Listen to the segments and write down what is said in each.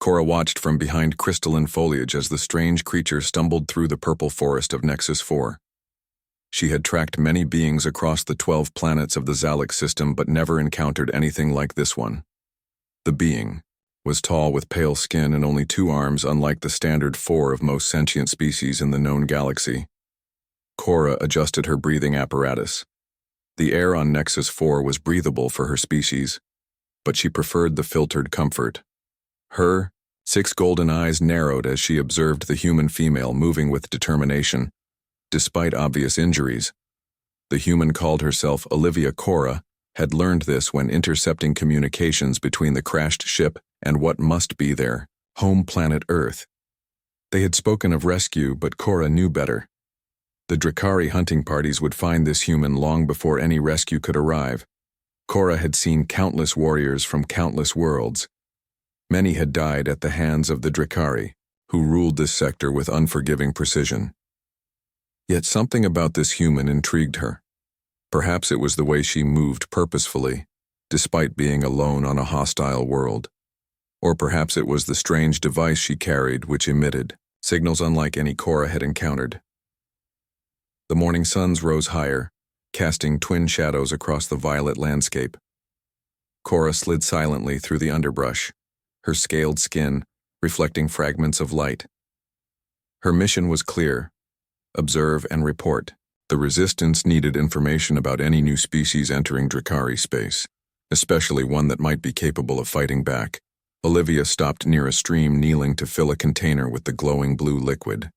Cora watched from behind crystalline foliage as the strange creature stumbled through the purple forest of Nexus 4. She had tracked many beings across the 12 planets of the Zalek system but never encountered anything like this one. The being was tall with pale skin and only 2 arms, unlike the standard 4 of most sentient species in the known galaxy. Cora adjusted her breathing apparatus. The air on Nexus 4 was breathable for her species, but she preferred the filtered comfort. Her 6 golden eyes narrowed as she observed the human female moving with determination, despite obvious injuries. The human called herself Olivia. Cora had learned this when intercepting communications between the crashed ship and what must be their home planet Earth. They had spoken of rescue, but Cora knew better. The Drakari hunting parties would find this human long before any rescue could arrive. Cora had seen countless warriors from countless worlds. Many had died at the hands of the Drakari, who ruled this sector with unforgiving precision. Yet something about this human intrigued her. Perhaps it was the way she moved purposefully, despite being alone on a hostile world. Or perhaps it was the strange device she carried which emitted signals unlike any Cora had encountered. The morning suns rose higher, casting twin shadows across the violet landscape. Cora slid silently through the underbrush, her scaled skin reflecting fragments of light. Her mission was clear: observe and report. The Resistance needed information about any new species entering Drakari space, especially one that might be capable of fighting back. Olivia stopped near a stream, kneeling to fill a container with the glowing blue liquid.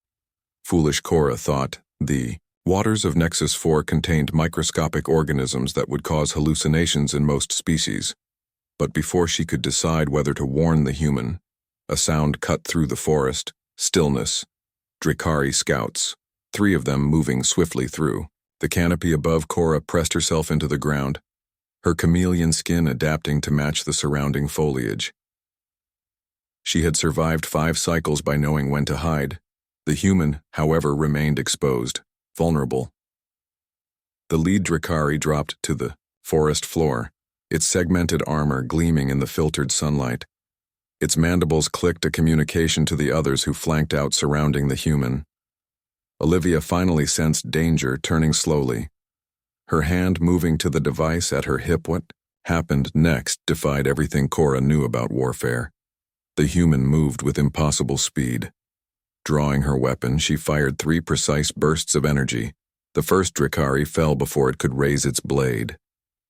Foolish Cora thought the waters of Nexus 4 contained microscopic organisms that would cause hallucinations in most species. But before she could decide whether to warn the human, a sound cut through the forest. Stillness. Drakari scouts, 3 of them moving swiftly through. The canopy above Cora pressed herself into the ground, her chameleon skin adapting to match the surrounding foliage. She had survived 5 cycles by knowing when to hide. The human, however, remained exposed, vulnerable. The lead Drakari dropped to the forest floor, its segmented armor gleaming in the filtered sunlight. Its mandibles clicked a communication to the others who flanked out surrounding the human. Olivia finally sensed danger, turning slowly, her hand moving to the device at her hip. What happened next defied everything Cora knew about warfare. The human moved with impossible speed. Drawing her weapon, she fired 3 precise bursts of energy. The first Drakari fell before it could raise its blade.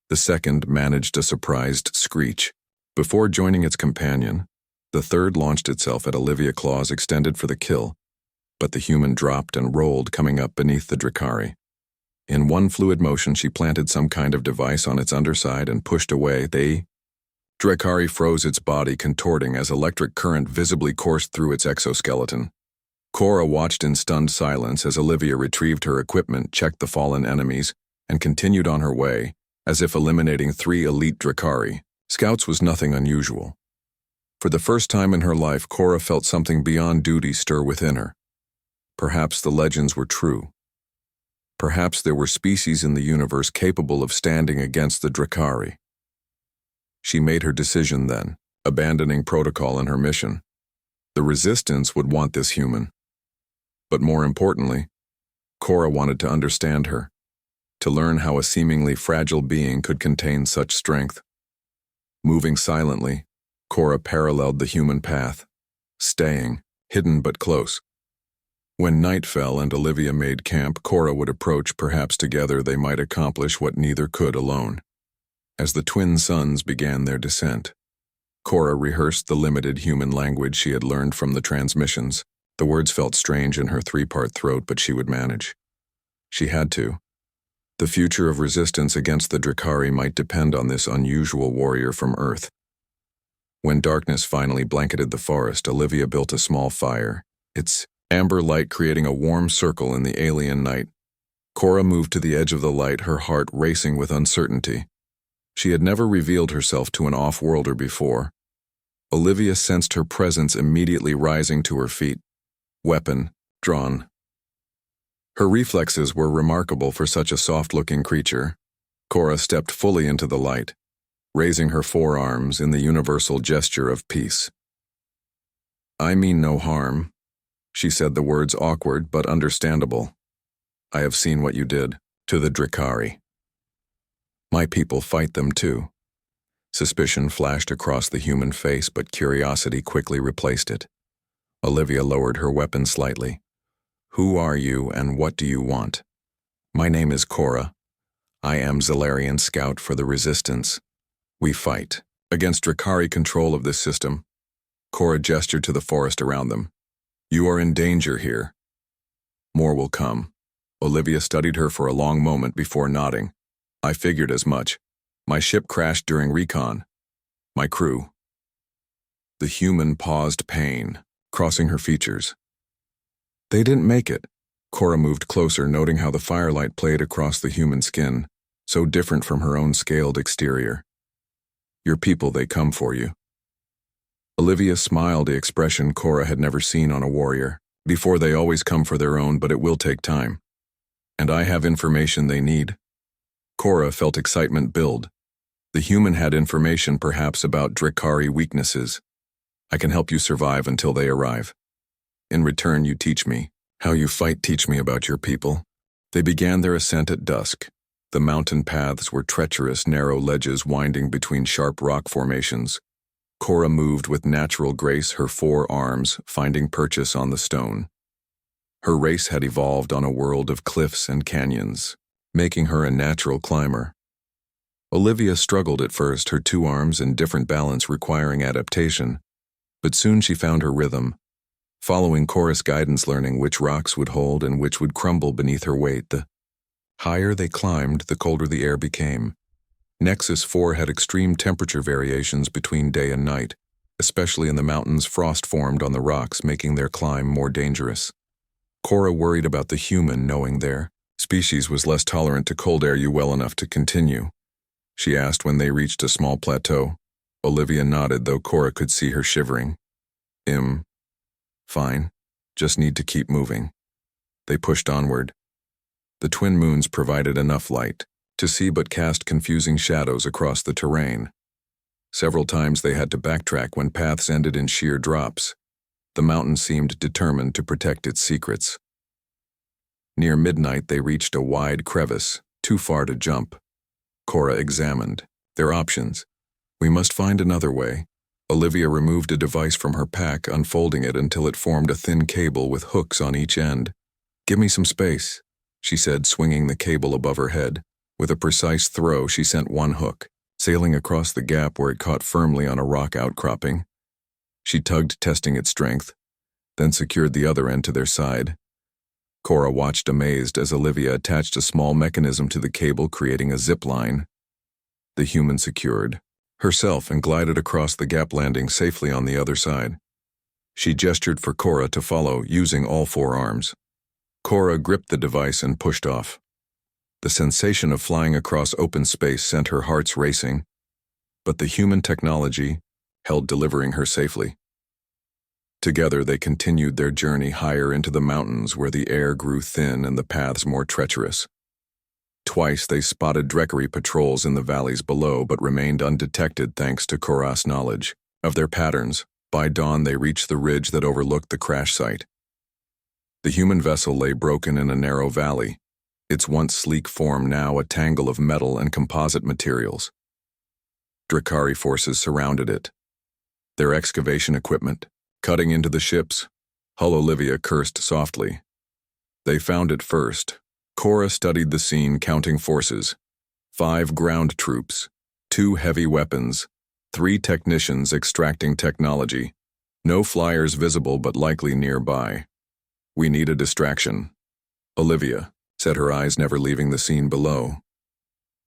The second managed a surprised screech. Before joining its companion, the third launched itself at Olivia, claws extended for the kill. But the human dropped and rolled, coming up beneath the Drakari. In one fluid motion, she planted some kind of device on its underside and pushed away. The Drakari froze, its body contorting as electric current visibly coursed through its exoskeleton. Cora watched in stunned silence as Olivia retrieved her equipment, checked the fallen enemies, and continued on her way, as if eliminating 3 elite Drakari. Scouts was nothing unusual. For the first time in her life, Cora felt something beyond duty stir within her. Perhaps the legends were true. Perhaps there were species in the universe capable of standing against the Drakari. She made her decision then, abandoning protocol and her mission. The Resistance would want this human. But more importantly, Cora wanted to understand her, to learn how a seemingly fragile being could contain such strength. Moving silently, Cora paralleled the human path, staying, hidden but close. When night fell and Olivia made camp, Cora would approach. Perhaps together they might accomplish what neither could alone. As the twin suns began their descent, Cora rehearsed the limited human language she had learned from the transmissions. The words felt strange in her 3-part throat, but she would manage. She had to. The future of resistance against the Drakari might depend on this unusual warrior from Earth. When darkness finally blanketed the forest, Olivia built a small fire, its amber light creating a warm circle in the alien night. Cora moved to the edge of the light, her heart racing with uncertainty. She had never revealed herself to an off-worlder before. Olivia sensed her presence, immediately rising to her feet, weapon drawn. Her reflexes were remarkable for such a soft-looking creature. Cora stepped fully into the light, raising her forearms in the universal gesture of peace. I mean no harm. She said the words awkward but understandable. I have seen what you did to the Drakari. My people fight them too. Suspicion flashed across the human face, but curiosity quickly replaced it. Olivia lowered her weapon slightly. Who are you and what do you want? My name is Cora. I am Zalarian scout for the Resistance. We fight against Drakari control of this system. Cora gestured to the forest around them. You are in danger here. More will come. Olivia studied her for a long moment before nodding. I figured as much. My ship crashed during recon. My crew. The human paused, pain crossing her features. They didn't make it. Cora moved closer, noting how the firelight played across the human skin, so different from her own scaled exterior. Your people, they come for you. Olivia smiled, the expression Cora had never seen on a warrior. Before, they always come for their own, but it will take time. And I have information they need. Cora felt excitement build. The human had information, perhaps about Drakari weaknesses. I can help you survive until they arrive. In return, you teach me how you fight. Teach me about your people. They began their ascent at dusk. The mountain paths were treacherous, narrow ledges winding between sharp rock formations. Cora moved with natural grace, her 4 arms finding purchase on the stone. Her race had evolved on a world of cliffs and canyons, making her a natural climber. Olivia struggled at first, her 2 arms in different balance requiring adaptation, but soon she found her rhythm, following Cora's guidance, learning which rocks would hold and which would crumble beneath her weight. The higher they climbed, the colder the air became. Nexus 4 had extreme temperature variations between day and night, especially in the mountains. Frost formed on the rocks, making their climb more dangerous. Cora worried about the human, knowing their species was less tolerant to cold air. You well enough to continue? She asked when they reached a small plateau. Olivia nodded, though Cora could see her shivering. Fine. Just need to keep moving. They pushed onward. The twin moons provided enough light to see but cast confusing shadows across the terrain. Several times they had to backtrack when paths ended in sheer drops. The mountain seemed determined to protect its secrets. Near midnight they reached a wide crevice, too far to jump. Cora examined their options. We must find another way. Olivia removed a device from her pack, unfolding it until it formed a thin cable with hooks on each end. Give me some space, she said, swinging the cable above her head. With a precise throw, she sent one hook, sailing across the gap where it caught firmly on a rock outcropping. She tugged, testing its strength, then secured the other end to their side. Cora watched amazed as Olivia attached a small mechanism to the cable, creating a zip line. The human secured herself and glided across the gap, landing safely on the other side. She gestured for Cora to follow, using all 4 arms. Cora gripped the device and pushed off. The sensation of flying across open space sent her hearts racing, but the human technology held, delivering her safely. Together they continued their journey higher into the mountains, where the air grew thin and the paths more treacherous. Twice they spotted Drakari patrols in the valleys below, but remained undetected thanks to Cora's knowledge of their patterns. By dawn they reached the ridge that overlooked the crash site. The human vessel lay broken in a narrow valley, its once sleek form now a tangle of metal and composite materials. Drakari forces surrounded it, their excavation equipment cutting into the ships. Olivia cursed softly. They found it first. Cora studied the scene, counting forces. 5 ground troops, 2 heavy weapons, 3 technicians extracting technology. No flyers visible, but likely nearby. We need a distraction, Olivia said, her eyes never leaving the scene below.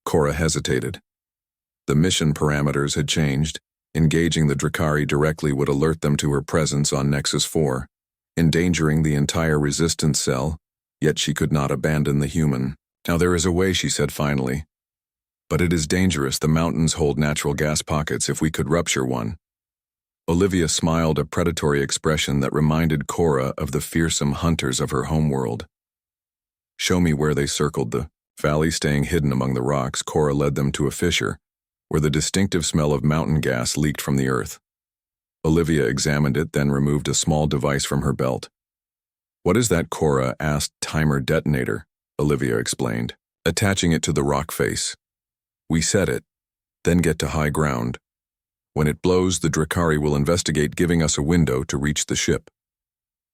Cora hesitated. The mission parameters had changed. Engaging the Drakari directly would alert them to her presence on Nexus 4, endangering the entire resistance cell, yet she could not abandon the human. Now there is a way, she said finally. But it is dangerous. The mountains hold natural gas pockets. If we could rupture one. Olivia smiled, a predatory expression that reminded Cora of the fearsome hunters of her homeworld. Show me where they circled the valley. Staying hidden among the rocks, Cora led them to a fissure, where the distinctive smell of mountain gas leaked from the earth. Olivia examined it, then removed a small device from her belt. "What is that?" Cora asked. "Timer detonator," Olivia explained, attaching it to the rock face. "We set it, then get to high ground. When it blows, the Drakari will investigate, giving us a window to reach the ship."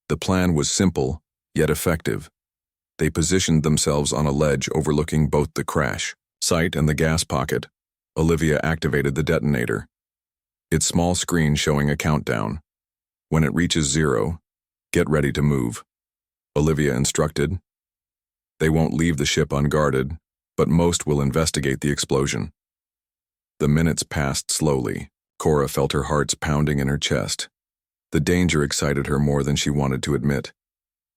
The plan was simple, yet effective. They positioned themselves on a ledge overlooking both the crash site and the gas pocket. Olivia activated the detonator, its small screen showing a countdown. "When it reaches 0, get ready to move," Olivia instructed. "They won't leave the ship unguarded, but most will investigate the explosion." The minutes passed slowly. Cora felt her heart pounding in her chest. The danger excited her more than she wanted to admit.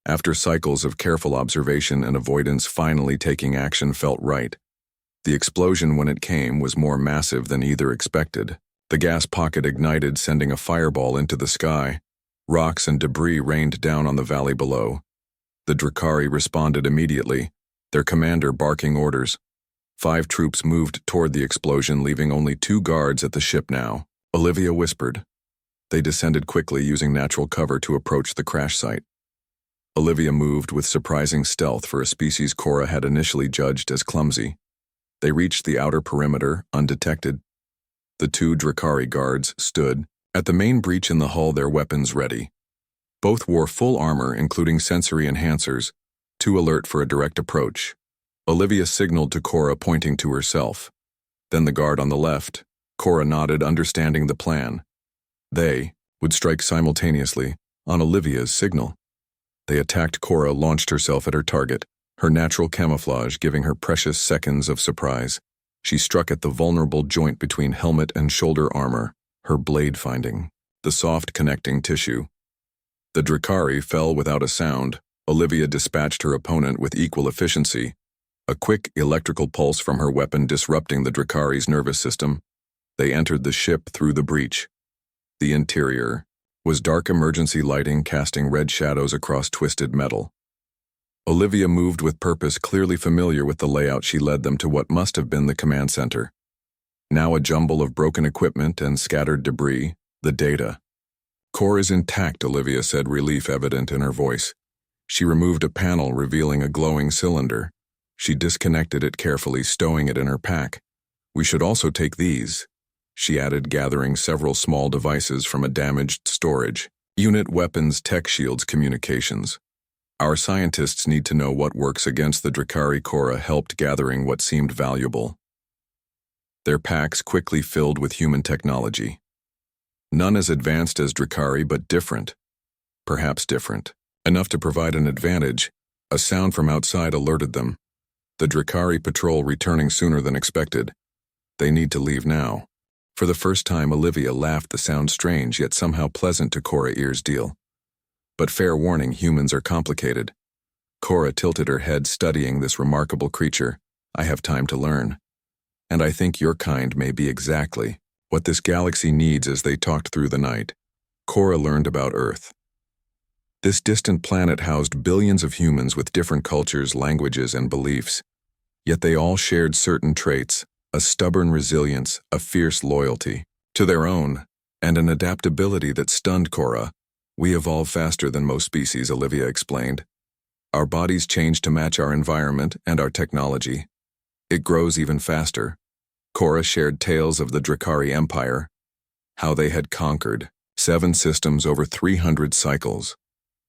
After cycles of careful observation and avoidance, finally taking action felt right. The explosion, when it came, was more massive than either expected. The gas pocket ignited, sending a fireball into the sky. Rocks and debris rained down on the valley below. The Drakari responded immediately, their commander barking orders. 5 troops moved toward the explosion, leaving only 2 guards at the ship now. Olivia whispered. They descended quickly, using natural cover to approach the crash site. Olivia moved with surprising stealth for a species Cora had initially judged as clumsy. They reached the outer perimeter, undetected. The 2 Drakari guards stood at the main breach in the hull, their weapons ready. Both wore full armor, including sensory enhancers, too alert for a direct approach. Olivia signaled to Cora, pointing to herself. Then the guard on the left. Cora nodded, understanding the plan. They would strike simultaneously on Olivia's signal. They attacked. Cora launched herself at her target, her natural camouflage giving her precious seconds of surprise. She struck at the vulnerable joint between helmet and shoulder armor, her blade finding the soft connecting tissue. The Drakari fell without a sound. Olivia dispatched her opponent with equal efficiency, a quick electrical pulse from her weapon disrupting the Drakari's nervous system. They entered the ship through the breach. The interior was dark, emergency lighting casting red shadows across twisted metal. Olivia moved with purpose, clearly familiar with the layout. She led them to what must have been the command center. Now a jumble of broken equipment and scattered debris, the data. "Core is intact," Olivia said, relief evident in her voice. She removed a panel, revealing a glowing cylinder. She disconnected it carefully, stowing it in her pack. "We should also take these," she added, gathering several small devices from a damaged storage unit: weapons, tech shields, communications. "Our scientists need to know what works against the Drakari." Cora helped, gathering what seemed valuable. Their packs quickly filled with human technology. None as advanced as Drakari, but different. Perhaps different enough to provide an advantage. A sound from outside alerted them. The Drakari patrol returning sooner than expected. They need to leave now. For the first time, Olivia laughed, the sound strange yet somehow pleasant to Cora ears. Deal. But fair warning, humans are complicated. Cora tilted her head, studying this remarkable creature. "I have time to learn. And I think your kind may be exactly what this galaxy needs." As they talked through the night, Cora learned about Earth. This distant planet housed billions of humans with different cultures, languages, and beliefs. Yet they all shared certain traits: a stubborn resilience, a fierce loyalty to their own, and an adaptability that stunned Cora. "We evolve faster than most species," Olivia explained. "Our bodies change to match our environment and our technology. It grows even faster." Cora shared tales of the Drakari Empire, how they had conquered 7 systems over 300 cycles,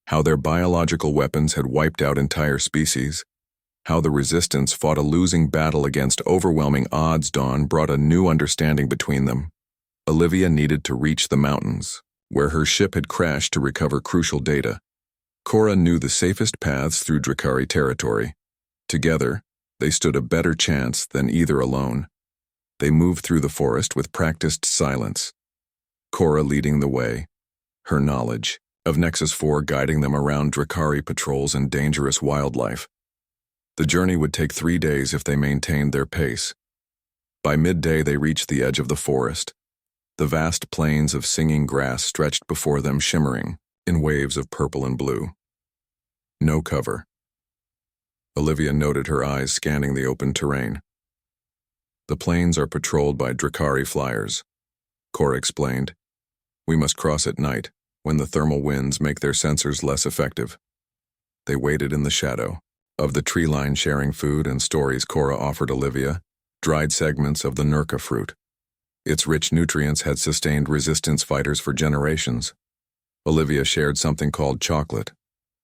how their biological weapons had wiped out entire species, how the Resistance fought a losing battle against overwhelming odds. Dawn brought a new understanding between them. Olivia needed to reach the mountains, where her ship had crashed, to recover crucial data. Cora knew the safest paths through Drakari territory. Together, they stood a better chance than either alone. They moved through the forest with practiced silence, Cora leading the way, her knowledge of Nexus 4 guiding them around Drakari patrols and dangerous wildlife. The journey would take 3 days if they maintained their pace. By midday, they reached the edge of the forest. The vast plains of singing grass stretched before them, shimmering in waves of purple and blue. No cover. Olivia noted, her eyes scanning the open terrain. "The plains are patrolled by Drakari flyers," Cora explained. We must cross at night, when the thermal winds make their sensors less effective. They waited in the shadow of the tree line, sharing food and stories. Cora offered Olivia dried segments of the nurka fruit. Its rich nutrients had sustained resistance fighters for generations. Olivia shared something called chocolate,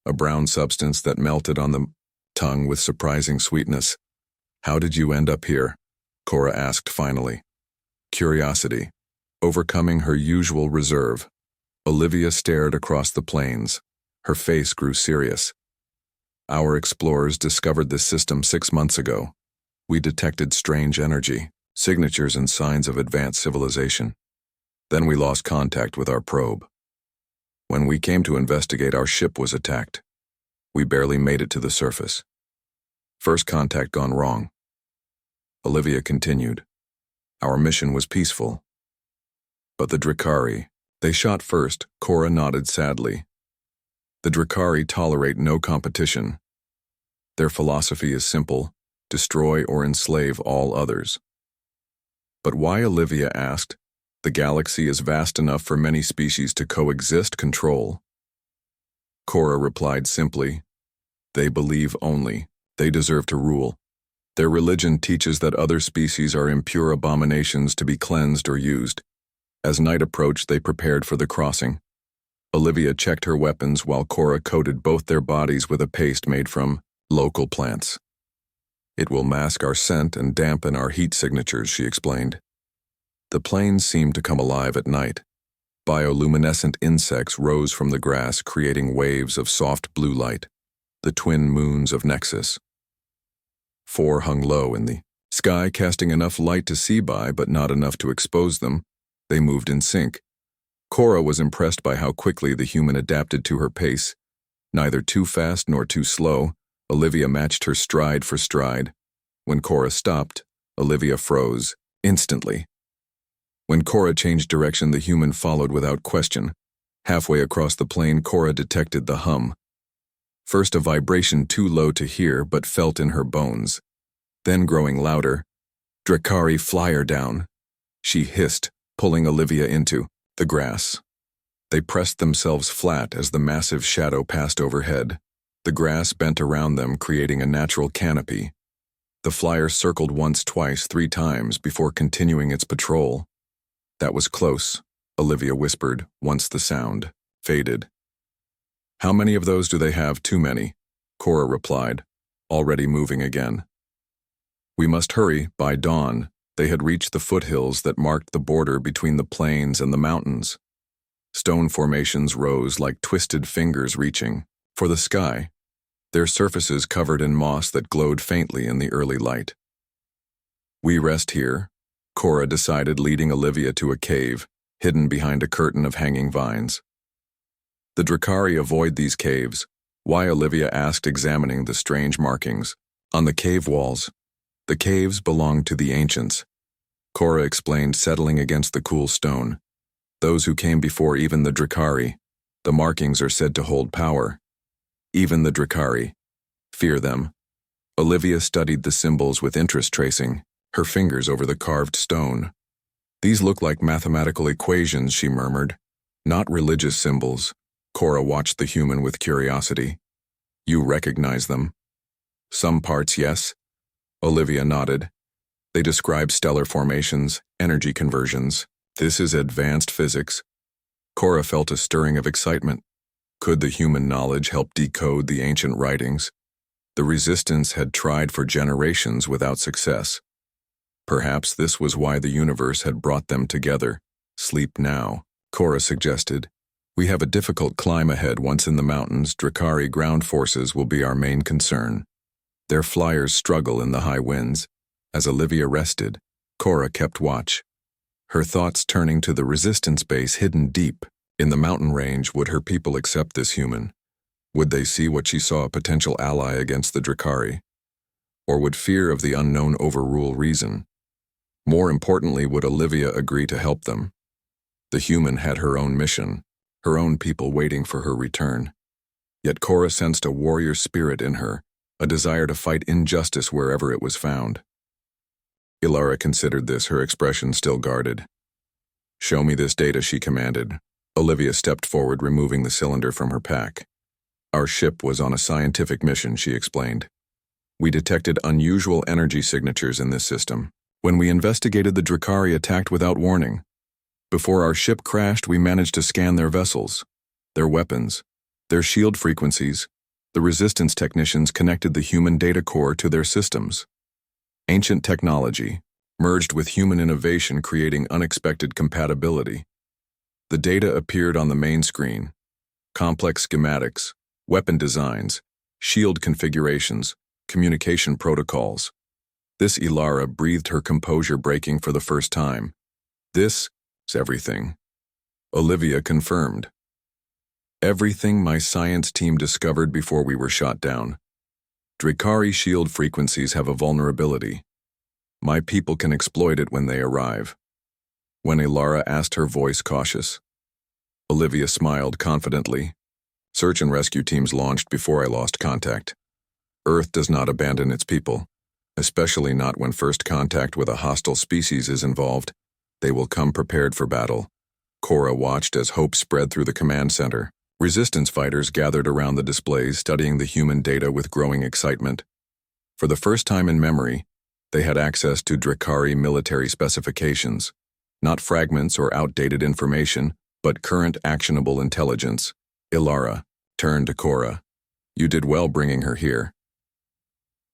a brown substance that melted on the tongue with surprising sweetness. How did you end up here? Cora asked finally. Curiosity overcoming her usual reserve. Olivia stared across the plains. Her face grew serious. Our explorers discovered this system 6 months ago. We detected strange energy, signatures and signs of advanced civilization. Then we lost contact with our probe. When we came to investigate, our ship was attacked. We barely made it to the surface. First contact gone wrong. Olivia continued. Our mission was peaceful. But the Drakari, they shot first. Cora nodded sadly. The Drakari tolerate no competition. Their philosophy is simple: destroy or enslave all others. But why? Olivia asked. The galaxy is vast enough for many species to coexist. Control. Cora replied simply. They believe only they deserve to rule. Their religion teaches that other species are impure abominations to be cleansed or used. As night approached, they prepared for the crossing. Olivia checked her weapons while Cora coated both their bodies with a paste made from local plants. It will mask our scent and dampen our heat signatures, she explained. The plains seemed to come alive at night. Bioluminescent insects rose from the grass, creating waves of soft blue light, the twin moons of Nexus. 4 hung low in the sky, casting enough light to see by, but not enough to expose them. They moved in sync. Cora was impressed by how quickly the human adapted to her pace. Neither too fast nor too slow, Olivia matched her stride for stride. When Cora stopped, Olivia froze, instantly. When Cora changed direction, the human followed without question. Halfway across the plain, Cora detected the hum. First a vibration too low to hear, but felt in her bones. Then growing louder. Drakari, flyer down, she hissed, pulling Olivia into the grass. They pressed themselves flat as the massive shadow passed overhead. The grass bent around them, creating a natural canopy. The flyer circled once, twice, 3 times before continuing its patrol. That was close, Olivia whispered, once the sound faded. How many of those do they have? Too many, Cora replied, already moving again. We must hurry. By dawn, they had reached the foothills that marked the border between the plains and the mountains. Stone formations rose like twisted fingers reaching for the sky, their surfaces covered in moss that glowed faintly in the early light. We rest here, Cora decided, leading Olivia to a cave, hidden behind a curtain of hanging vines. The Drakari avoid these caves. Why? Olivia asked, examining the strange markings on the cave walls. The caves belong to the ancients, Cora explained, settling against the cool stone. Those who came before even the Drakari. The markings are said to hold power. Even the Drakari fear them. Olivia studied the symbols with interest, tracing her fingers over the carved stone. These look like mathematical equations, she murmured. Not religious symbols. Cora watched the human with curiosity. You recognize them? Some parts, yes. Olivia nodded. They describe stellar formations, energy conversions. This is advanced physics. Cora felt a stirring of excitement. Could the human knowledge help decode the ancient writings? The Resistance had tried for generations without success. Perhaps this was why the universe had brought them together. Sleep now, Cora suggested. We have a difficult climb ahead. Once in the mountains, Drakari ground forces will be our main concern. Their flyers struggle in the high winds. As Olivia rested, Cora kept watch, her thoughts turning to the Resistance base hidden deep in the mountain range. Would her people accept this human? Would they see what she saw, a potential ally against the Drakari? Or would fear of the unknown overrule reason? More importantly, would Olivia agree to help them? The human had her own mission, her own people waiting for her return. Yet Cora sensed a warrior spirit in her, a desire to fight injustice wherever it was found. Ilara considered this, her expression still guarded. "Show me this data," she commanded. Olivia stepped forward, removing the cylinder from her pack. "Our ship was on a scientific mission," she explained. "We detected unusual energy signatures in this system. When we investigated, the Drakari attacked without warning. Before our ship crashed, we managed to scan their vessels, their weapons, their shield frequencies. The resistance technicians connected the human data core to their systems. Ancient technology merged with human innovation, creating unexpected compatibility. The data appeared on the main screen: complex schematics, weapon designs, shield configurations, communication protocols. This Ilara breathed, her composure breaking for the first time. "This is everything," Olivia confirmed. "Everything my science team discovered before we were shot down. Drakari shield frequencies have a vulnerability. My people can exploit it when they arrive." When Ilara asked, her voice cautious. Olivia smiled confidently. "Search and rescue teams launched before I lost contact. Earth does not abandon its people, especially not when first contact with a hostile species is involved. They will come prepared for battle." Cora watched as hope spread through the command center. Resistance fighters gathered around the displays, studying the human data with growing excitement. For the first time in memory, they had access to Drakari military specifications, not fragments or outdated information, but current actionable intelligence. Ilara turned to Cora. "You did well bringing her here."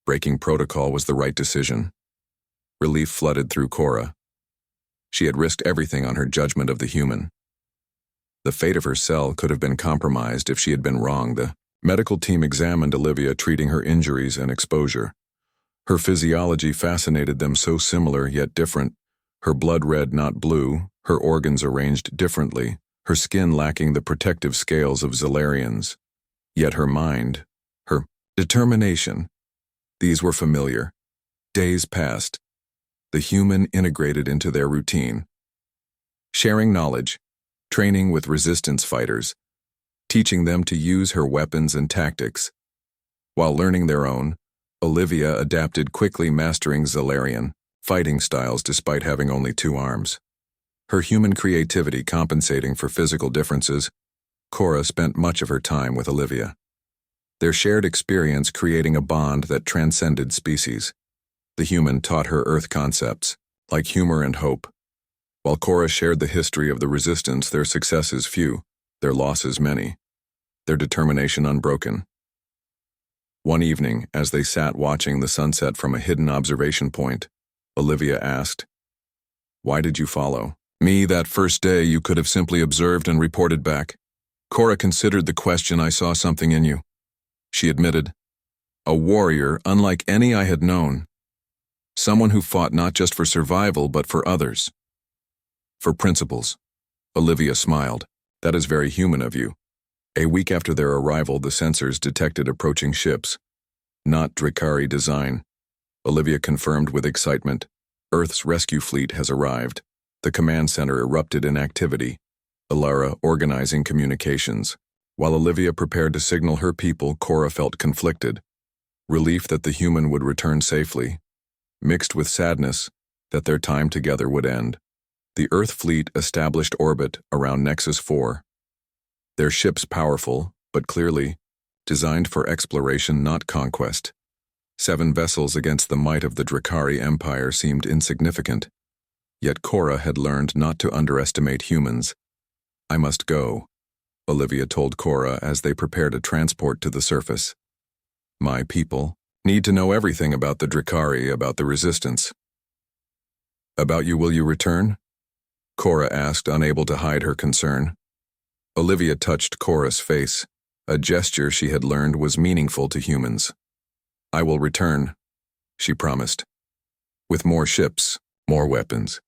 Breaking protocol was the right decision. Relief flooded through Cora. She had risked everything on her judgment of the human. The fate of her cell could have been compromised if she had been wrong. The medical team examined Olivia, treating her injuries and exposure. Her physiology fascinated them, so similar yet different. Her blood red, not blue, her organs arranged differently, her skin lacking the protective scales of Zalarians. Yet her mind, her determination, these were familiar. Days passed. The human integrated into their routine. Sharing knowledge, training with resistance fighters, teaching them to use her weapons and tactics. While learning their own, Olivia adapted quickly, mastering Zalarian fighting styles despite having only 2 arms. Her human creativity compensating for physical differences, Cora spent much of her time with Olivia. Their shared experience creating a bond that transcended species. The human taught her Earth concepts, like humor and hope. While Cora shared the history of the resistance, their successes few, their losses many, their determination unbroken. One evening, as they sat watching the sunset from a hidden observation point, Olivia asked, "Why did you follow me that first day? You could have simply observed and reported back." Cora considered the question. "I saw something in you," she admitted. "A warrior unlike any I had known. Someone who fought not just for survival but for others. For principles." Olivia smiled. "That is very human of you." A week after their arrival, the sensors detected approaching ships. Not Drakari design. Olivia confirmed with excitement. Earth's rescue fleet has arrived. The command center erupted in activity, Ilara organizing communications. While Olivia prepared to signal her people, Cora felt conflicted. Relief that the human would return safely, mixed with sadness that their time together would end. The Earth fleet established orbit around Nexus 4. Their ships powerful, but clearly designed for exploration, not conquest. 7 vessels against the might of the Drakari Empire seemed insignificant. Yet Cora had learned not to underestimate humans. "I must go," Olivia told Cora as they prepared a transport to the surface. "My people need to know everything about the Drakari, about the resistance." "About you, will you return?" Cora asked, unable to hide her concern. Olivia touched Cora's face, a gesture she had learned was meaningful to humans. "I will return," she promised. "With more ships, more weapons.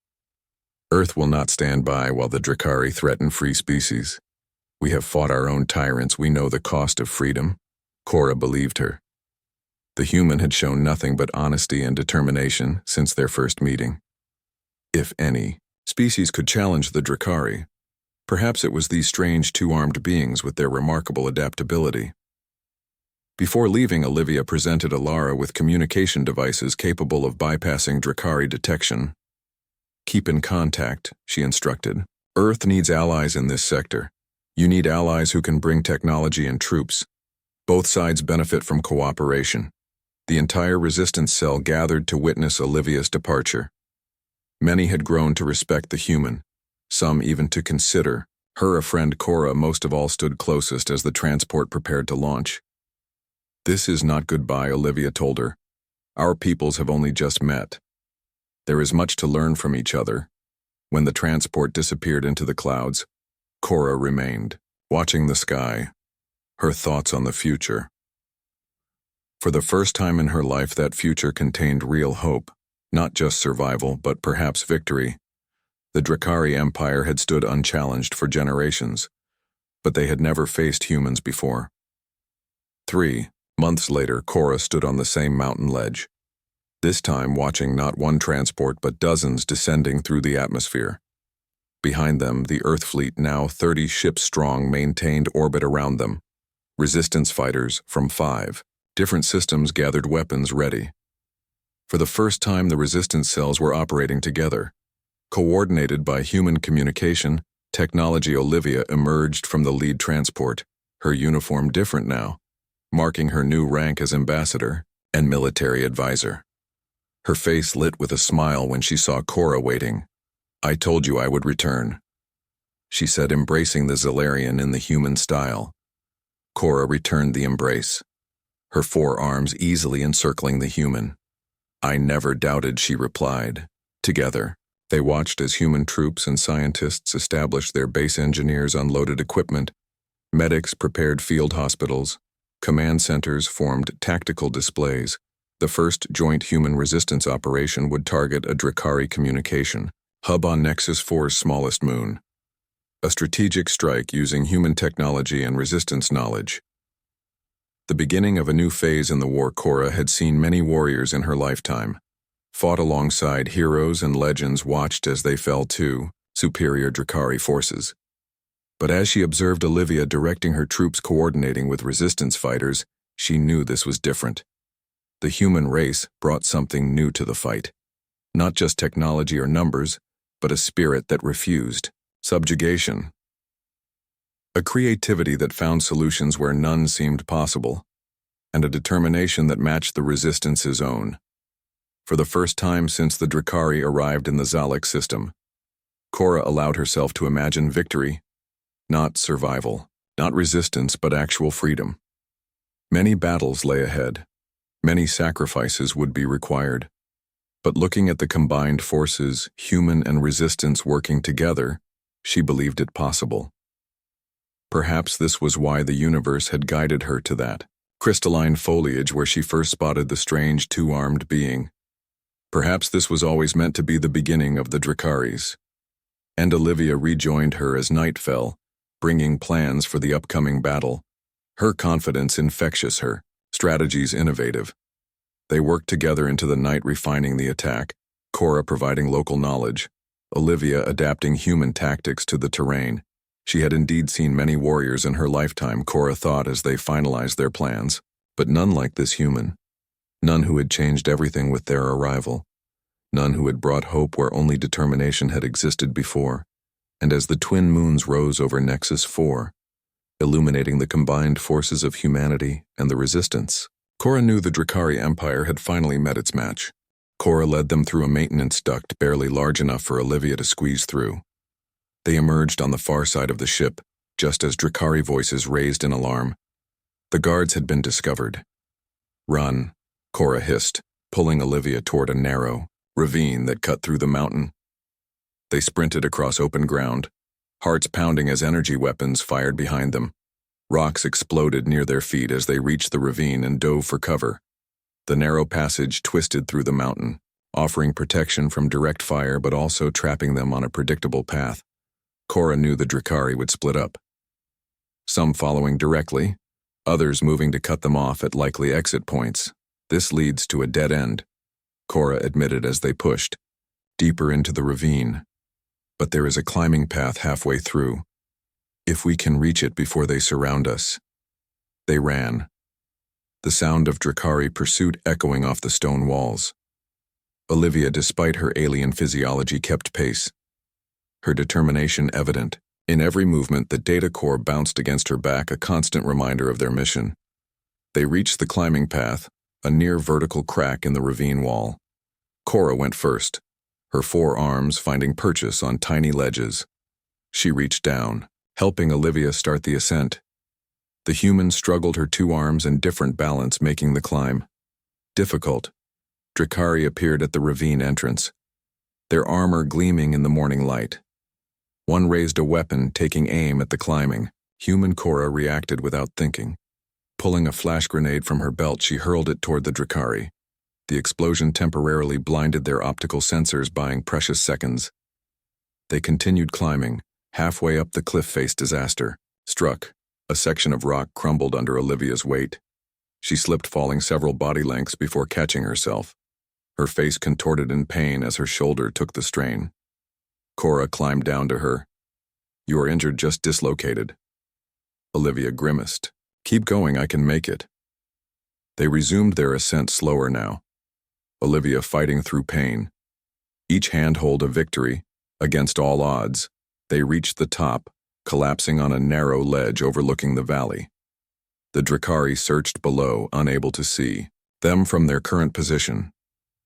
Earth will not stand by while the Drakari threaten free species. We have fought our own tyrants. We know the cost of freedom." Cora believed her. The human had shown nothing but honesty and determination since their first meeting. If any species could challenge the Drakari, perhaps it was these strange 2-armed beings with their remarkable adaptability. Before leaving, Olivia presented Ilara with communication devices capable of bypassing Drakari detection. Keep in contact, she instructed. Earth needs allies in this sector. You need allies who can bring technology and troops. Both sides benefit from cooperation. The entire resistance cell gathered to witness Olivia's departure. Many had grown to respect the human, some even to consider her a friend. Cora most of all stood closest as the transport prepared to launch. This is not goodbye, Olivia told her. Our peoples have only just met. There is much to learn from each other. When the transport disappeared into the clouds, Cora remained, watching the sky, her thoughts on the future. For the first time in her life, that future contained real hope, not just survival, but perhaps victory. The Drakari Empire had stood unchallenged for generations, but they had never faced humans before. 3 months later, Cora stood on the same mountain ledge, this time watching not one transport but dozens descending through the atmosphere. Behind them, the Earth fleet, now 30 ships strong, maintained orbit around them. Resistance fighters from 5 different systems gathered weapons ready. For the first time, the resistance cells were operating together. Coordinated by human communication, technology, Olivia emerged from the lead transport, her uniform different now, marking her new rank as ambassador and military advisor. Her face lit with a smile when she saw Cora waiting. I told you I would return, she said, embracing the Zalarian in the human style. Cora returned the embrace, her 4 arms easily encircling the human. I never doubted, she replied. Together, they watched as human troops and scientists established their base. Engineers unloaded equipment, medics prepared field hospitals, command centers formed tactical displays. The first joint human resistance operation would target a Drakari communication hub on Nexus 4's smallest moon. A strategic strike using human technology and resistance knowledge. The beginning of a new phase in the war. Cora had seen many warriors in her lifetime, fought alongside heroes and legends, watched as they fell to superior Drakari forces. But as she observed Olivia directing her troops, coordinating with resistance fighters, she knew this was different. The human race brought something new to the fight. Not just technology or numbers, but a spirit that refused subjugation. A creativity that found solutions where none seemed possible, and a determination that matched the Resistance's own. For the first time since the Drakari arrived in the Zalak system, Cora allowed herself to imagine victory, not survival, not resistance, but actual freedom. Many battles lay ahead. Many sacrifices would be required. But looking at the combined forces, human and resistance working together, she believed it possible. Perhaps this was why the universe had guided her to that crystalline foliage where she first spotted the strange 2-armed being. Perhaps this was always meant to be the beginning of the Drakaris. And Olivia rejoined her as night fell, bringing plans for the upcoming battle. Her confidence infectious, her strategies innovative. They worked together into the night, refining the attack, Cora providing local knowledge, Olivia adapting human tactics to the terrain. She had indeed seen many warriors in her lifetime, Cora thought as they finalized their plans, but none like this human. None who had changed everything with their arrival. None who had brought hope where only determination had existed before. And as the twin moons rose over Nexus 4, illuminating the combined forces of humanity and the resistance, Cora knew the Drakari Empire had finally met its match. Cora led them through a maintenance duct barely large enough for Olivia to squeeze through. They emerged on the far side of the ship, just as Drakari voices raised in alarm. The guards had been discovered. Run, Cora hissed, pulling Olivia toward a narrow ravine that cut through the mountain. They sprinted across open ground, hearts pounding as energy weapons fired behind them. Rocks exploded near their feet as they reached the ravine and dove for cover. The narrow passage twisted through the mountain, offering protection from direct fire but also trapping them on a predictable path. Cora knew the Drakari would split up. Some following directly, others moving to cut them off at likely exit points. This leads to a dead end, Cora admitted as they pushed deeper into the ravine. But there is a climbing path halfway through. If we can reach it before they surround us. They ran, the sound of Drakari pursuit echoing off the stone walls. Olivia, despite her alien physiology, kept pace, her determination evident. In every movement, the data core bounced against her back, a constant reminder of their mission. They reached the climbing path, a near vertical crack in the ravine wall. Cora went first, her forearms finding purchase on tiny ledges. She reached down, helping Olivia start the ascent. The human struggled, her two arms in different balance, making the climb difficult. Drakari appeared at the ravine entrance, their armor gleaming in the morning light. One raised a weapon, taking aim at the climbing. Human Cora reacted without thinking. Pulling a flash grenade from her belt, she hurled it toward the Drakari. The explosion temporarily blinded their optical sensors, buying precious seconds. They continued climbing. Halfway up, the cliff faced disaster. Struck. A section of rock crumbled under Olivia's weight. She slipped, falling several body lengths before catching herself. Her face contorted in pain as her shoulder took the strain. Cora climbed down to her. "You are injured, just dislocated." Olivia grimaced. "Keep going, I can make it." They resumed their ascent, slower now. Olivia fighting through pain. Each handhold a victory. Against all odds, they reached the top, collapsing on a narrow ledge overlooking the valley. The Drakari searched below, unable to see them from their current position.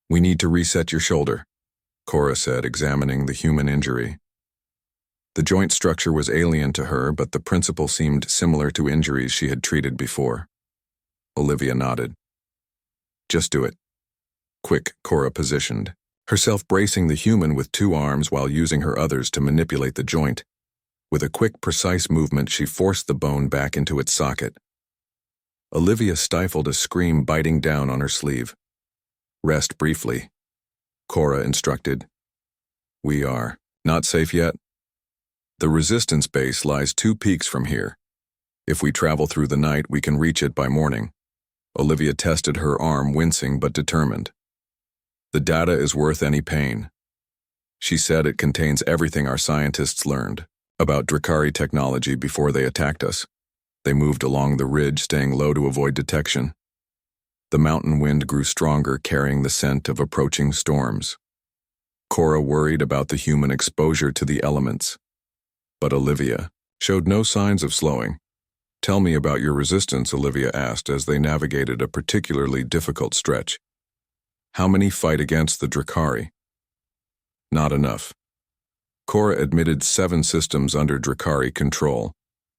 "We need to reset your shoulder," Cora said, examining the human injury. The joint structure was alien to her, but the principle seemed similar to injuries she had treated before. Olivia nodded. "Just do it." Quick, Cora positioned, herself bracing the human with two arms while using her others to manipulate the joint. With a quick, precise movement, she forced the bone back into its socket. Olivia stifled a scream, biting down on her sleeve. "Rest briefly," Cora instructed. "We are not safe yet. The resistance base lies 2 peaks from here. If we travel through the night, we can reach it by morning." Olivia tested her arm, wincing but determined. "The data is worth any pain." She said it contains everything our scientists learned about Drakari technology before they attacked us. They moved along the ridge, staying low to avoid detection. The mountain wind grew stronger, carrying the scent of approaching storms. Cora worried about the human exposure to the elements. But Olivia showed no signs of slowing. "Tell me about your resistance," Olivia asked as they navigated a particularly difficult stretch. "How many fight against the Drakari?" "Not enough." Cora admitted 7 systems under Drakari control,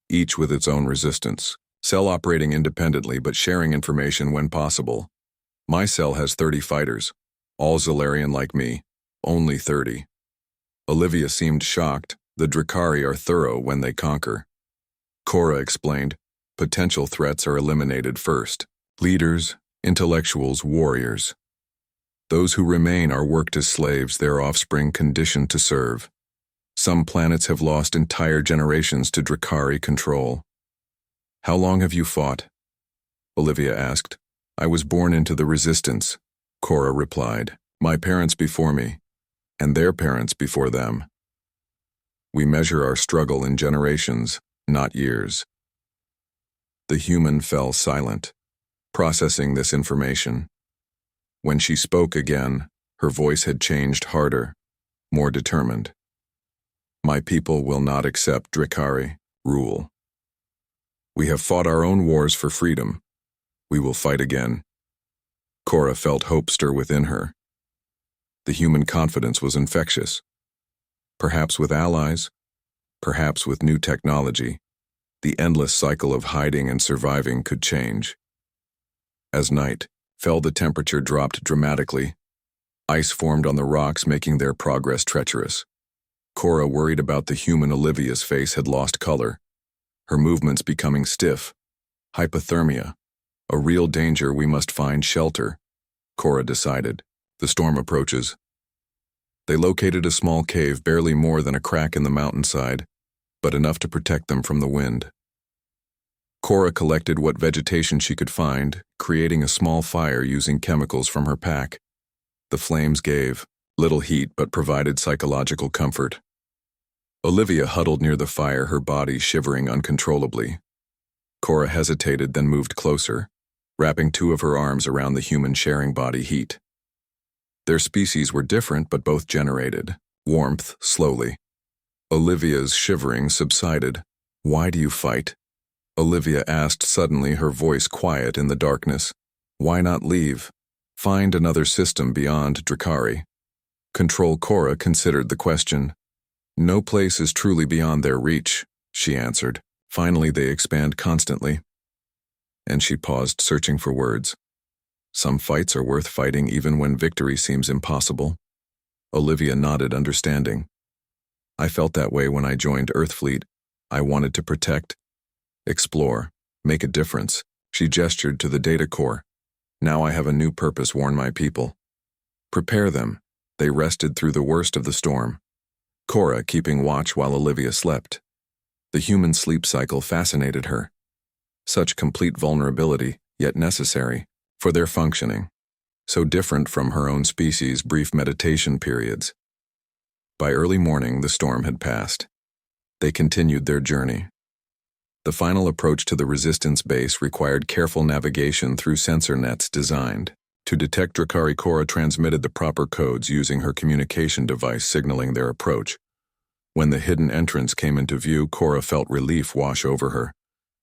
each with its own resistance. Cell operating independently but sharing information when possible. "My cell has 30 fighters, all Zalarian like me, only 30. Olivia seemed shocked. "The Drakari are thorough when they conquer." Cora explained, "Potential threats are eliminated first. Leaders, intellectuals, warriors. Those who remain are worked as slaves, their offspring conditioned to serve. Some planets have lost entire generations to Drakari control." "How long have you fought?" Olivia asked. "I was born into the resistance," Cora replied. "My parents before me, and their parents before them. We measure our struggle in generations, not years." The human fell silent, processing this information. When she spoke again, her voice had changed, harder, more determined. "My people will not accept Drakari rule. We have fought our own wars for freedom. We will fight again." Cora felt hope stir within her. The human confidence was infectious. Perhaps with allies, perhaps with new technology, the endless cycle of hiding and surviving could change. As night fell, the temperature dropped dramatically. Ice formed on the rocks, making their progress treacherous. Cora worried about the human. Olivia's face had lost color, her movements becoming stiff. Hypothermia. A real danger. We must find shelter, Cora decided. The storm approaches. They located a small cave, barely more than a crack in the mountainside, but enough to protect them from the wind. Cora collected what vegetation she could find, creating a small fire using chemicals from her pack. The flames gave little heat but provided psychological comfort. Olivia huddled near the fire, her body shivering uncontrollably. Cora hesitated, then moved closer, wrapping 2 of her arms around the human, sharing body heat. Their species were different, but both generated warmth slowly. Olivia's shivering subsided. "Why do you fight?" Olivia asked suddenly, her voice quiet in the darkness. "Why not leave? Find another system beyond Drakari." Control Cora considered the question. "No place is truly beyond their reach," she answered. "Finally, they expand constantly." And she paused, searching for words. "Some fights are worth fighting even when victory seems impossible." Olivia nodded, understanding. "I felt that way when I joined Earthfleet. I wanted to protect, explore, make a difference." She gestured to the data core. "Now I have a new purpose, warn my people. Prepare them." They rested through the worst of the storm, Cora keeping watch while Olivia slept. The human sleep cycle fascinated her. Such complete vulnerability, yet necessary for their functioning. So different from her own species' brief meditation periods. By early morning, the storm had passed. They continued their journey. The final approach to the Resistance base required careful navigation through sensor nets designed to detect Drakari. Cora transmitted the proper codes using her communication device, signaling their approach. When the hidden entrance came into view, Cora felt relief wash over her.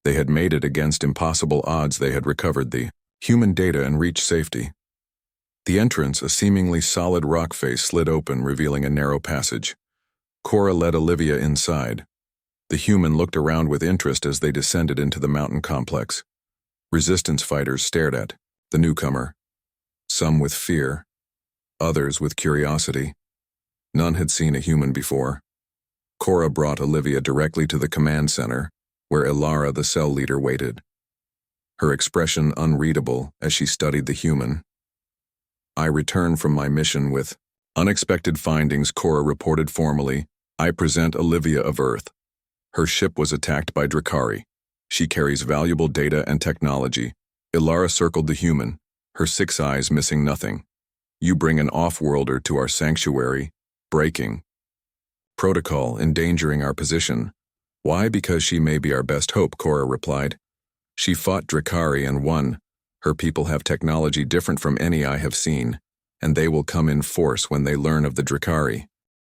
They had made it against impossible odds. They had recovered the human data and reached safety. The entrance, a seemingly solid rock face, slid open, revealing a narrow passage. Cora led Olivia inside. The human looked around with interest as they descended into the mountain complex. Resistance fighters stared at the newcomer, some with fear, others with curiosity. None had seen a human before. Cora brought Olivia directly to the command center, where Ilara, the cell leader, waited, her expression unreadable as she studied the human. "I return from my mission with unexpected findings," Cora reported formally. "I present Olivia of Earth. Her ship was attacked by Drakari. She carries valuable data and technology." Ilara circled the human, her 6 eyes missing nothing. "You bring an off-worlder to our sanctuary, breaking protocol, endangering our position." "Why? Because she may be our best hope," Cora replied. "She fought Drakari and won. Her people have technology different from any I have seen, and they will come in force when they learn of the Drakari."